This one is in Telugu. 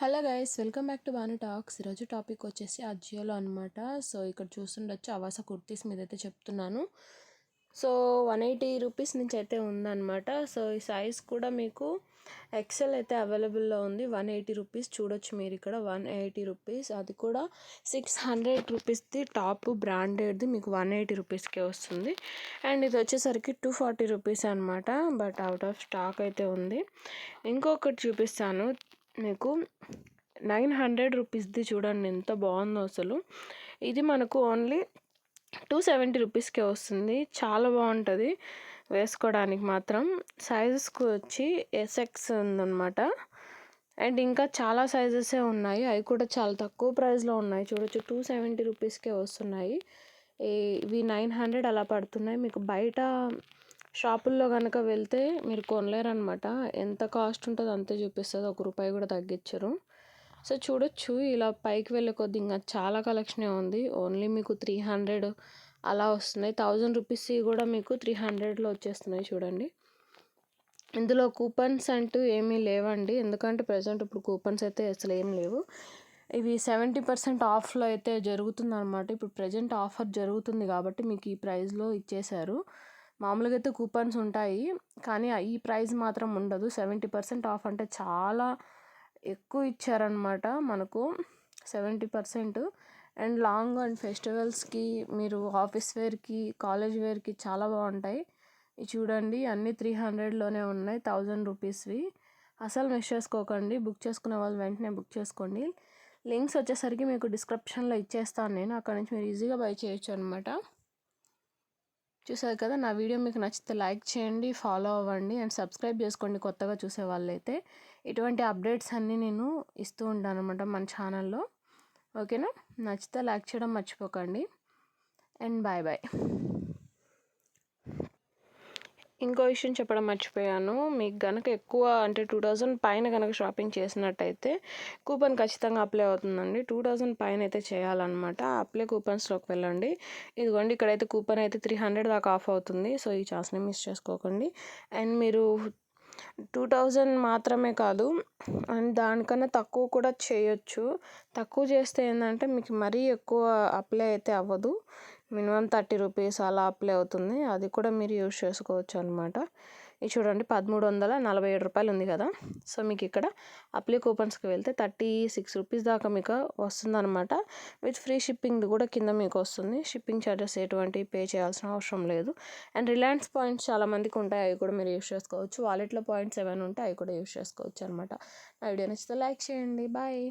Hello guys, welcome back to Banu talks. ఈరోజు టాపిక్ వచ్చేసి అజియోలో అనమాట. సో ఇక్కడ చూస్తుండొచ్చు అవాస కుర్తీస్ మీద అయితే చెప్తున్నాను. సో 180 రూపీస్ నుంచి అయితే ఉందన్నమాట. సో ఈ సైజ్ కూడా మీకు ఎక్సెల్ అయితే అవైలబుల్లో ఉంది. 180 రూపీస్ చూడొచ్చు మీరు ఇక్కడ. 180 రూపీస్, అది కూడా 600 రూపీస్ది టాప్ బ్రాండెడ్ది మీకు 180 రూపీస్కే వస్తుంది. అండ్ ఇది వచ్చేసరికి 240 రూపీస్ అనమాట. బట్ అవుట్ ఆఫ్ స్టాక్ అయితే ఉంది. ఇంకొకటి చూపిస్తాను మీకు. 900 రూపీస్ది చూడండి ఎంత బాగుందో అసలు. ఇది మనకు ఓన్లీ 270 రూపీస్కే వస్తుంది. చాలా బాగుంటుంది వేసుకోవడానికి మాత్రం. సైజెస్కి వచ్చి ఎస్ఎక్స్ ఉందన్నమాట. అండ్ ఇంకా చాలా సైజెసే ఉన్నాయి, అవి కూడా చాలా తక్కువ ప్రైస్లో ఉన్నాయి. చూడొచ్చు 270 రూపీస్కే వస్తున్నాయి. ఇవి 900 అలా పడుతున్నాయి. మీకు బయట షాపుల్లో కనుక వెళ్తే మీరు కొనలేరనమాట. ఎంత కాస్ట్ ఉంటుందో అంతే చూపిస్తుంది, ₹1 కూడా తగ్గించరు. సో చూడొచ్చు ఇలా పైకి వెళ్ళే కొద్ది ఇంకా చాలా కలెక్షనే ఉంది. ఓన్లీ మీకు 300 అలా వస్తున్నాయి. 1000 రూపీస్ కూడా మీకు 300లో వచ్చేస్తున్నాయి చూడండి. ఇందులో కూపన్స్ అంటూ ఏమీ లేవండి, ఎందుకంటే ప్రజెంట్ ఇప్పుడు కూపన్స్ అయితే అసలు ఏం లేవు. ఇవి 70% ఆఫ్లో అయితే జరుగుతుంది అనమాట. ఇప్పుడు ప్రజెంట్ ఆఫర్ జరుగుతుంది కాబట్టి మీకు ఈ ప్రైస్లో ఇచ్చేశారు. మామూలుగా అయితే కూపన్స్ ఉంటాయి, కానీ ఈ ప్రైస్ మాత్రం ఉండదు. 70% ఆఫ్ అంటే చాలా ఎక్కువ ఇచ్చారనమాట మనకు. 70%. అండ్ లాంగ్ అండ్ ఫెస్టివల్స్కి, మీరు ఆఫీస్ వేర్కి, కాలేజ్ వేర్కి చాలా బాగుంటాయి. ఇవి చూడండి అన్నీ 300లోనే ఉన్నాయి, 1000 రూపీస్వి. అసలు మిస్ చేసుకోకండి. బుక్ చేసుకునే వాళ్ళు వెంటనే బుక్ చేసుకోండి. లింక్స్ వచ్చేసరికి మీకు డిస్క్రిప్షన్లో ఇచ్చేస్తాను నేను, అక్కడ నుంచి మీరు ఈజీగా బై చేయొచ్చు అనమాట. చూసారు కదా, నా వీడియో మీకు నచ్చితే లైక్ చేయండి, ఫాలో అవ్వండి అండ్ సబ్స్క్రైబ్ చేసుకోండి కొత్తగా చూసే వాళ్ళైతే. ఇటువంటి అప్డేట్స్ అన్నీ నేను ఇస్తూ ఉంటాను అనమాట మన ఛానల్లో. ఓకేనా? నచ్చితే లైక్ చేయడం మర్చిపోకండి. And bye bye. ఇంకో విషయం చెప్పడం మర్చిపోయాను. మీకు కనుక ఎక్కువ అంటే 2000 పైన కనుక షాపింగ్ చేసినట్టయితే కూపన్ ఖచ్చితంగా అప్లై అవుతుందండి. 2000 పైన అయితే చేయాలన్నమాట. అప్లై కూపన్స్లోకి వెళ్ళండి. ఇదిగోండి ఇక్కడైతే కూపన్ అయితే 300 దాకా ఆఫ్ అవుతుంది. సో ఈ ఛాన్స్ని మిస్ చేసుకోకండి. అండ్ మీరు 2000 మాత్రమే కాదు, అండ్ దానికన్నా తక్కువ కూడా చేయొచ్చు. తక్కువ చేస్తే ఏంటంటే మీకు మరీ ఎక్కువ అప్లై అయితే అవ్వదు. మినిమం 30 రూపీస్ అలా అప్లై అవుతుంది. అది కూడా మీరు యూజ్ చేసుకోవచ్చు అనమాట. ఇది చూడండి ₹1347 ఉంది కదా. సో మీకు ఇక్కడ అప్లై కూపన్స్కి వెళ్తే 36 రూపీస్ దాకా మీకు వస్తుందన్నమాట. విత్ ఫ్రీ షిప్పింగ్ కూడా కింద మీకు వస్తుంది. షిప్పింగ్ ఛార్జెస్ ఎటువంటి పే చేయాల్సిన అవసరం లేదు. అండ్ రిలయన్స్ పాయింట్స్ చాలామందికి ఉంటాయి, అవి కూడా మీరు యూజ్ చేసుకోవచ్చు. వాలెట్లో పాయింట్స్ ఏమైనా ఉంటే అవి కూడా యూజ్ చేసుకోవచ్చు అనమాట. నా వీడియో నచ్చితే లైక్ చేయండి. బాయ్.